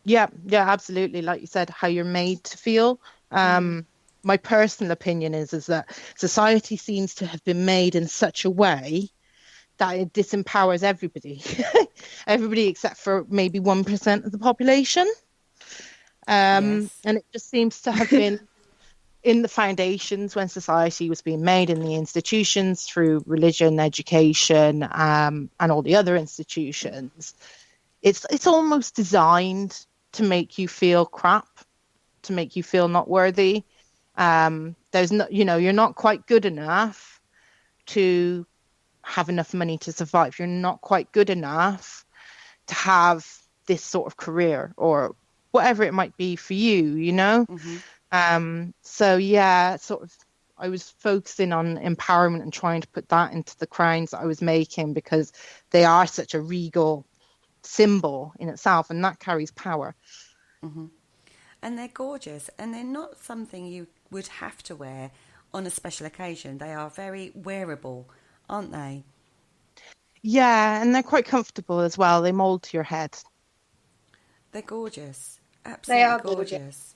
Yeah, absolutely. Like you said, how you're made to feel. My personal opinion is that society seems to have been made in such a way that it disempowers everybody. Everybody except for maybe 1% of the population. And it just seems to have been in the foundations when society was being made, in the institutions through religion, education, and all the other institutions. It's almost designed to make you feel crap, to make you feel not worthy. There's no, you're not quite good enough to have enough money to survive. You're not quite good enough to have this sort of career or whatever it might be for you, So yeah, sort of, I was focusing on empowerment and trying to put that into the crowns that I was making, because they are such a regal symbol in itself, and that carries power. And they're gorgeous, and they're not something you would have to wear on a special occasion. They are very wearable, aren't they? Yeah, and they're quite comfortable as well. They mould to your head. They're gorgeous. Absolutely, they are gorgeous.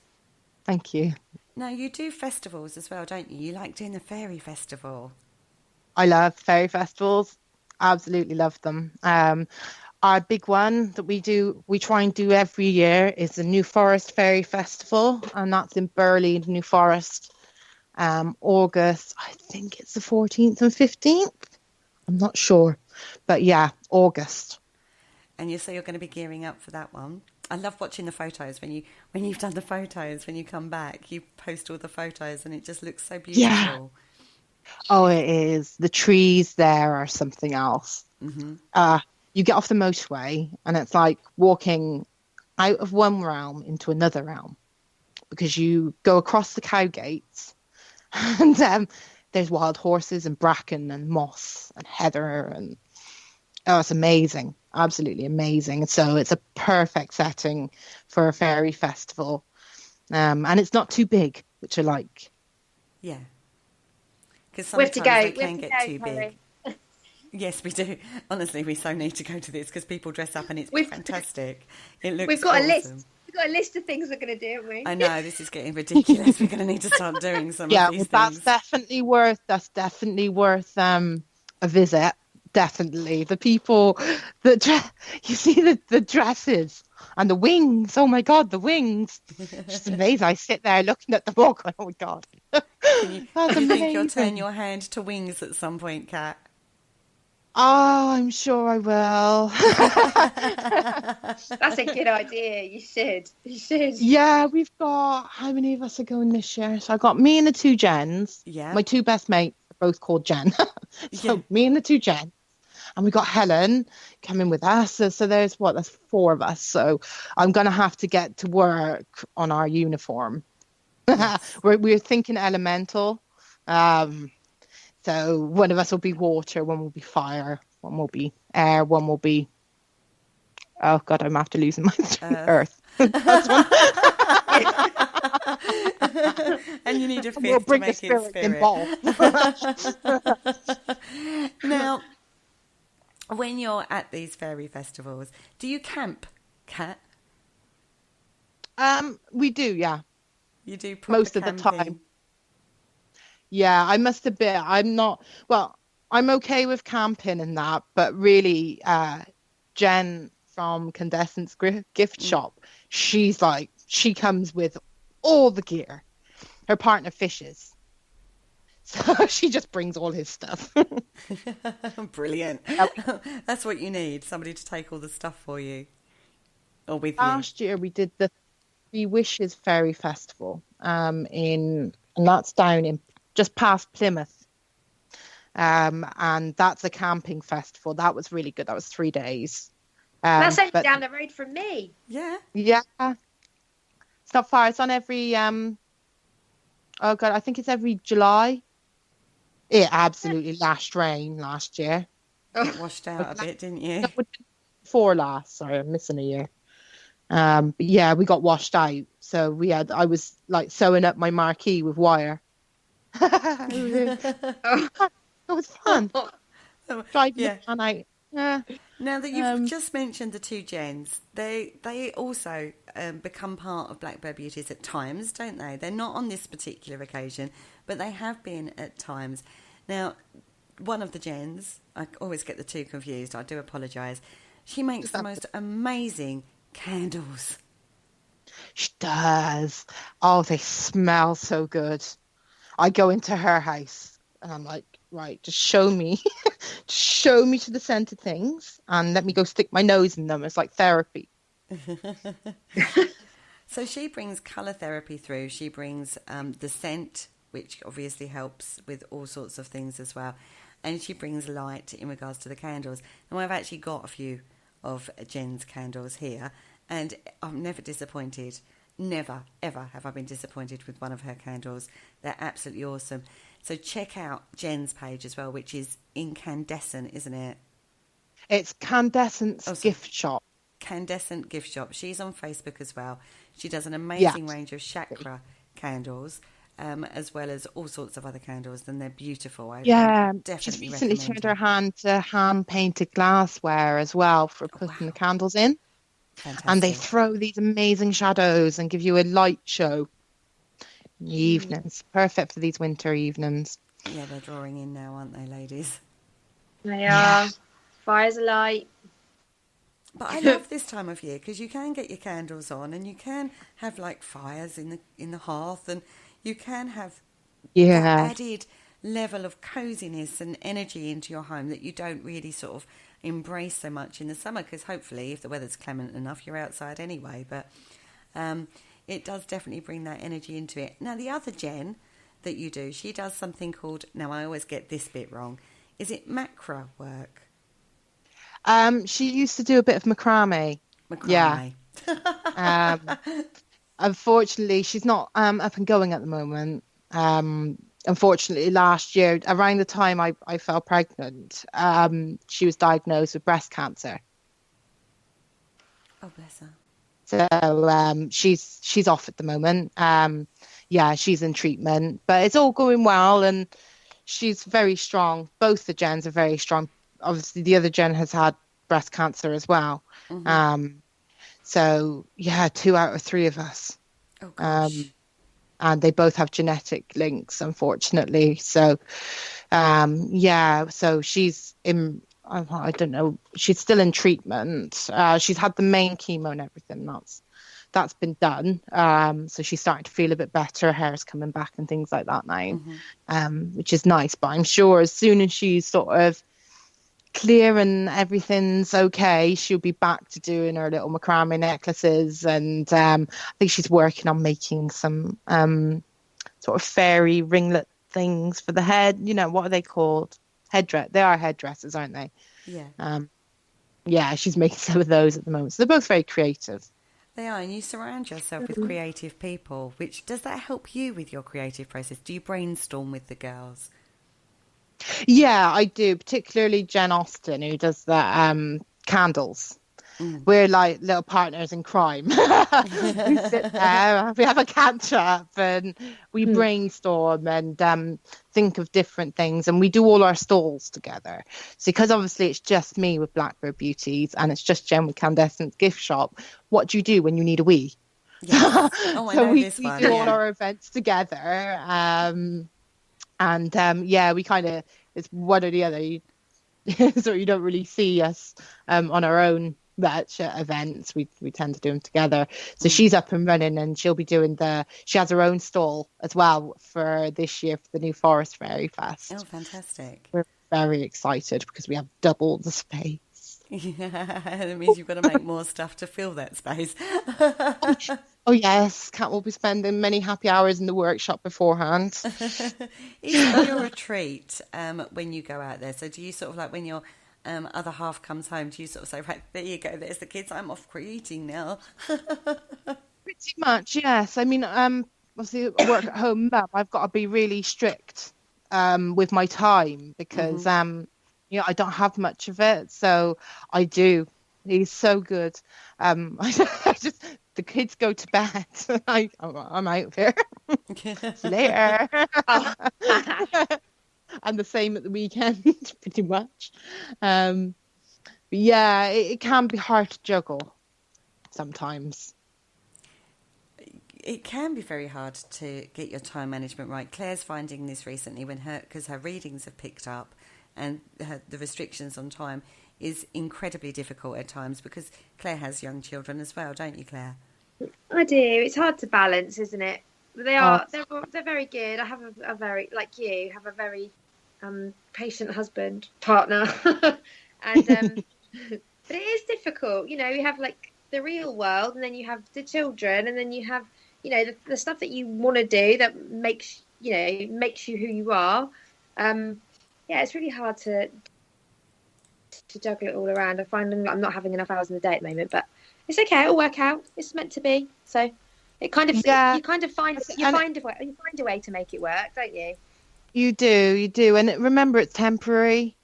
Thank you. Now, you do festivals as well, don't you? You like doing the fairy festival. I love fairy festivals. Absolutely love them. Our big one that we try and do every year is the New Forest Fairy Festival, and that's in Burley, New Forest, August. I think it's the 14th and 15th. I'm not sure, but yeah, August. And you're going to be gearing up for that one. I love watching the photos when you've done the photos. When you come back, you post all the photos, and it just looks so beautiful. Yeah. Oh, it is. The trees there are something else. You get off the motorway, and it's like walking out of one realm into another realm, because you go across the cow gates, and there's wild horses and bracken and moss and heather, and it's amazing. Absolutely amazing. So it's a perfect setting for a fairy festival, and it's not too big, which I like. Yeah, because sometimes they can get too big. Yes, we do. Honestly, we so need to go to this, because people dress up and it's fantastic. It looks. We've got awesome. a list. We've got a list of things we're going to do, haven't we? I know, this is getting ridiculous. We're going to need to start doing some of these things. That's definitely worth a visit. Definitely. The people that you see the dresses and the wings. Oh my God, the wings. It's just amazing. I sit there looking at them all going, oh my God. Do you think you'll turn your hand to wings at some point, Kat? Oh, I'm sure I will. That's a good idea. You should. Yeah, we've got, how many of us are going this year? So I got me and the two Jens. Yeah. My two best mates are both called Jen. Me and the two Jens. And we got Helen coming with us. So there's 4 of us. So I'm going to have to get to work on our uniform. Yes. We're thinking elemental. So one of us will be water, one will be fire, one will be air, one will be... Oh, God, I'm after losing my earth. And you need a fifth to make it spirit. Now, when you're at these fairy festivals, do you camp, Kat? We do, yeah. You do proper most of camping. the time. Yeah, I must admit, I'm okay with camping and that, but really, Jen from Condescent's gift shop, she comes with all the gear. Her partner fishes. So she just brings all his stuff. Brilliant. That's what you need, somebody to take all the stuff for you. Or with you? Last year we did the Three Wishes Fairy Festival and that's down in just past Plymouth. And that's a camping festival. That was really good. That was 3 days. That's only down the road from me. Yeah. Yeah. It's not far. It's on every oh God, I think it's every July. It absolutely lashed rain last year. It washed out a bit, didn't you? Before last, sorry, I'm missing a year. But yeah, we got washed out. So I was like sewing up my marquee with wire. It was fun. Driving the van out. Yeah. Now that you've just mentioned the two Jens, they also become part of Blackbird Beauties at times, don't they? They're not on this particular occasion, but they have been at times. Now, one of the Jens, I always get the two confused, I do apologise, she makes the most amazing candles. She does. Oh, they smell so good. I go into her house and I'm like, right, just show me to the scent of things and let me go stick my nose in them. It's like therapy. So she brings colour therapy through. She brings the scent, which obviously helps with all sorts of things as well. And she brings light in regards to the candles. Now, I've actually got a few of Jen's candles here, and I'm never disappointed. Never, ever have I been disappointed with one of her candles. They're absolutely awesome. So check out Jen's page as well, which is Incandescent, isn't it? It's Candescent's gift shop. Candescent gift shop. She's on Facebook as well. She does an amazing range of chakra candles, as well as all sorts of other candles, and they're beautiful. She's recently turned her hand to hand-painted glassware as well for putting the candles in. Fantastic. And they throw these amazing shadows and give you a light show in the evenings. Perfect for these winter evenings. Yeah, they're drawing in now, aren't they, ladies? They are. Fires alight. But I love this time of year because you can get your candles on and you can have like fires in the hearth, and you can have that added level of coziness and energy into your home that you don't really sort of embrace so much in the summer, because hopefully if the weather's clement enough you're outside anyway, but it does definitely bring that energy into it. Now the other Jen that you do, she does something called, now I always get this bit wrong, is it macra work? She used to do a bit of macrame. Yeah. Unfortunately, she's not up and going at the moment. Unfortunately, last year, around the time I fell pregnant, she was diagnosed with breast cancer. Oh, bless her. So she's off at the moment. She's in treatment, but it's all going well, and she's very strong. Both the Jens are very strong. Obviously, the other Jen has had breast cancer as well. Mm-hmm. 2 out of 3 of us. Oh, gosh. And they both have genetic links, unfortunately. So, so she's in, I don't know, she's still in treatment. She's had the main chemo and everything. That's been done. So she's starting to feel a bit better. Her hair's coming back and things like that now, which is nice. But I'm sure as soon as she's sort of clear and everything's okay, she'll be back to doing her little macrame necklaces, and I think she's working on making some sort of fairy ringlet things for the head. You know, what are they called? Headdress. They are headdresses, aren't they? Yeah. She's making some of those at the moment. So they're both very creative. They are, and you surround yourself with creative people. Which, does that help you with your creative process? Do you brainstorm with the girls? Yeah, I do, particularly Jen Austen, who does the candles. We're like little partners in crime. We sit there, we have a catch up, and we brainstorm and think of different things, and we do all our stalls together. So because obviously it's just me with Blackbird Beauties and it's just Jen with Candescent's gift shop, what do you do when you need a wee? Yes. Oh, I know this one. We do all our events together. We kind of, it's one or the other. So you don't really see us on our own much at events. We tend to do them together. So she's up and running, and she'll be doing she has her own stall as well for this year for the New Forest Fairy Fest. Oh, fantastic. We're very excited because we have double the space. Yeah, that means you've got to make more stuff to fill that space. Oh yes, Kat will be spending many happy hours in the workshop beforehand. Is it your retreat when you go out there? So do you sort of like when your other half comes home, do you sort of say, right, there you go, there's the kids, I'm off creating now? Pretty much, yes. I mean, obviously I work at home, but I've got to be really strict with my time because I don't have much of it. So I do. He's so good. The kids go to bed. I'm out here. See you later. And the same at the weekend, pretty much. But yeah, it can be hard to juggle sometimes. It can be very hard to get your time management right. Claire's finding this recently because her readings have picked up and the restrictions on time is incredibly difficult at times because Claire has young children as well, don't you, Claire? I do. It's hard to balance, isn't it? They're very good. I have a very, like you, have a very patient husband, partner. And but it is difficult. You have like the real world and then you have the children and then you have, the stuff that you want to do that makes you who you are. It's really hard to juggle it all around. I find I'm not having enough hours in the day at the moment, but it's okay. It'll work out. It's meant to be. So it kind of you find a way to make it work, don't you? You do. And remember, it's temporary.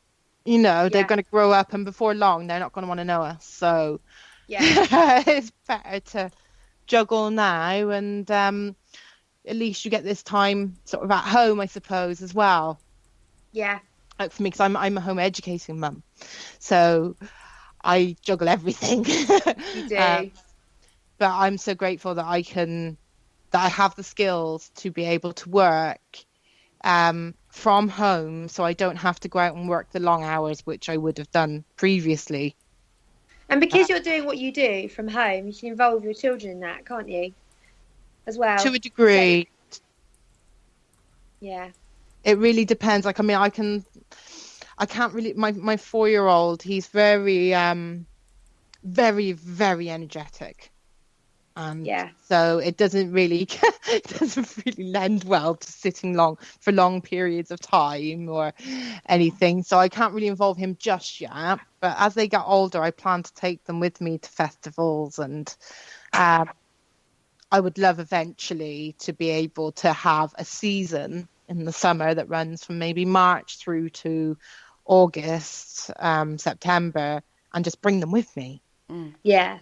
They're going to grow up, and before long, they're not going to want to know us. So it's better to juggle now, and at least you get this time sort of at home, I suppose, as well. Yeah. Like for me, because I'm a home educating mum, so I juggle everything. You do. But I'm so grateful that I have the skills to be able to work from home, so I don't have to go out and work the long hours, which I would have done previously. And because you're doing what you do from home, you can involve your children in that, can't you? As well. To a degree. Yeah. It really depends. Like, I mean, I can't really, my 4-year-old, he's very, very, very energetic. So it doesn't really lend well to sitting for long periods of time or anything. So I can't really involve him just yet. But as they get older, I plan to take them with me to festivals, and I would love eventually to be able to have a season in the summer that runs from maybe March through to August, September, and just bring them with me. Yeah.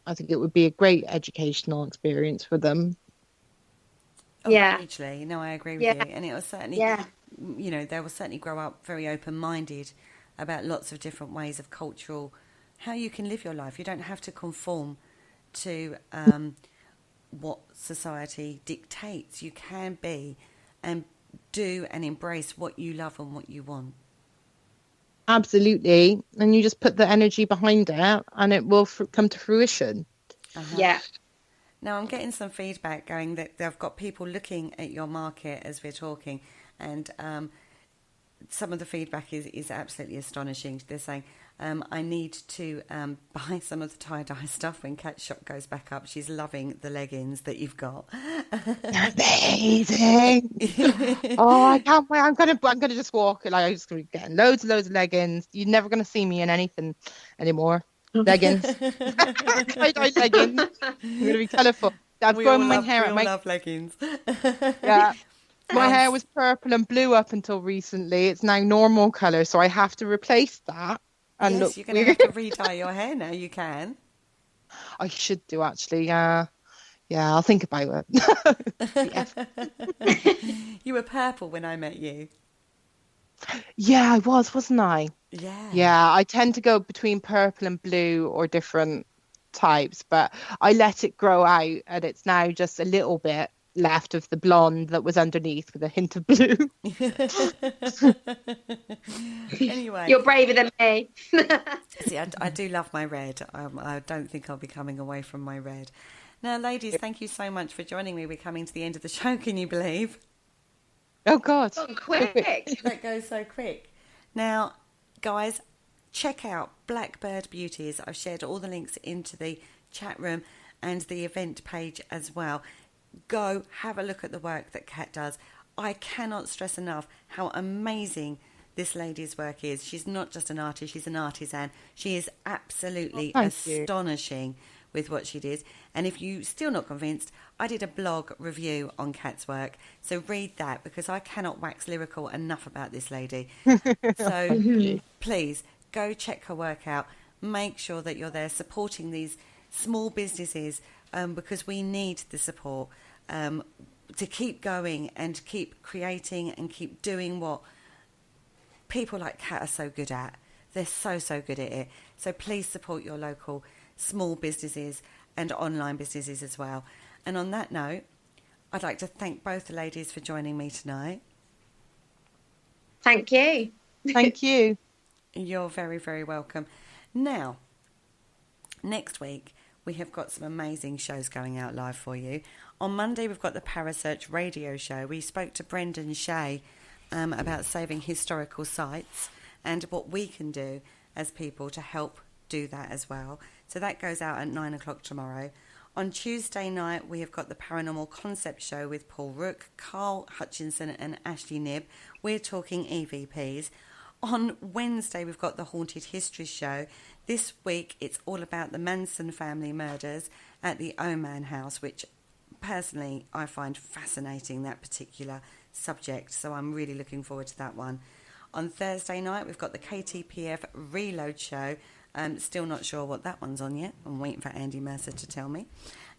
I think it would be a great educational experience for them. Oh, yeah. Hugely. No, I agree with you. And it will certainly, they will certainly grow up very open-minded about lots of different ways of how you can live your life. You don't have to conform to what society dictates. You can be and do and embrace what you love and what you want. Absolutely. And you just put the energy behind it and it will come to fruition. Yeah. Now I'm getting some feedback going that they've got people looking at your market as we're talking, and some of the feedback is absolutely astonishing. They're saying, I need to buy some of the tie-dye stuff when Kat's shop goes back up. She's loving the leggings that you've got. They're amazing. Oh, I can't wait. I'm gonna just walk. Like, I'm just gonna be getting loads of leggings. You're never gonna see me in anything anymore. Leggings. Tie-dye leggings. I'm gonna be colourful. I've grown my hair. We all love leggings. Yeah. My hair was purple and blue up until recently. It's now normal colour, so I have to replace that. And yes, you're going to have to re-dye your hair now. You can. I should do, actually. Yeah, I'll think about it. You were purple when I met you. Yeah, I wasn't I? Yeah. Yeah, I tend to go between purple and blue or different types, but I let it grow out, and it's now just a little bit left of the blonde that was underneath with a hint of blue. Anyway, you're braver than me. See, I do love my red. I don't think I'll be coming away from my red. Now, ladies, thank you so much for joining me. We're coming to the end of the show. Can you believe? Oh God! Oh, quick! That goes so quick. Now, guys, check out Blackbird Beauties. I've shared all the links into the chat room and the event page as well. Go have a look at the work that Kat does. I cannot stress enough how amazing this lady's work is. She's not just an artist, she's an artisan. She is absolutely astonishing with what she did. And if you're still not convinced, I did a blog review on Kat's work. So read that, because I cannot wax lyrical enough about this lady. So please go check her work out. Make sure that you're there supporting these small businesses, because we need the support to keep going and keep creating and keep doing what people like Kat are so good at. They're so good at it. So please support your local small businesses and online businesses as well. And on that note, I'd like to thank both the ladies for joining me tonight. Thank you. Thank you. You're very, very welcome. Now, next week, we have got some amazing shows going out live for you. On Monday, we've got the Parasearch radio show. We spoke to Brendan Shea about saving historical sites and what we can do as people to help do that as well. So that goes out at 9 o'clock tomorrow. On Tuesday night, we have got the Paranormal Concept Show with Paul Rook, Carl Hutchinson and Ashley Nibb. We're talking EVPs. On Wednesday, we've got the Haunted History Show. This week, it's all about the Manson family murders at the Oman House, which personally I find fascinating, that particular subject. So I'm really looking forward to that one. On Thursday night, we've got the KTPF Reload Show. Still not sure what that one's on yet. I'm waiting for Andy Mercer to tell me.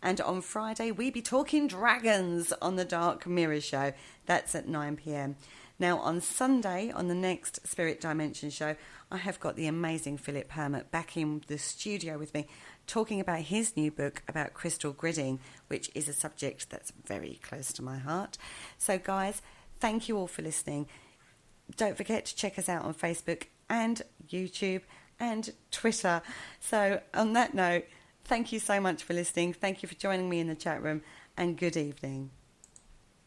And on Friday, we be talking dragons on the Dark Mirror Show. That's at 9 p.m. Now, on Sunday, on the next Spirit Dimension show, I have got the amazing Philip Hermit back in the studio with me, talking about his new book about crystal gridding, which is a subject that's very close to my heart. So, guys, thank you all for listening. Don't forget to check us out on Facebook and YouTube and Twitter. So on that note, thank you so much for listening. Thank you for joining me in the chat room, and good evening.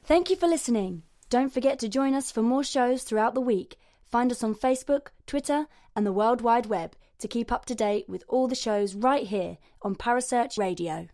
Thank you for listening. Don't forget to join us for more shows throughout the week. Find us on Facebook, Twitter and the World Wide Web to keep up to date with all the shows right here on Parasearch Radio.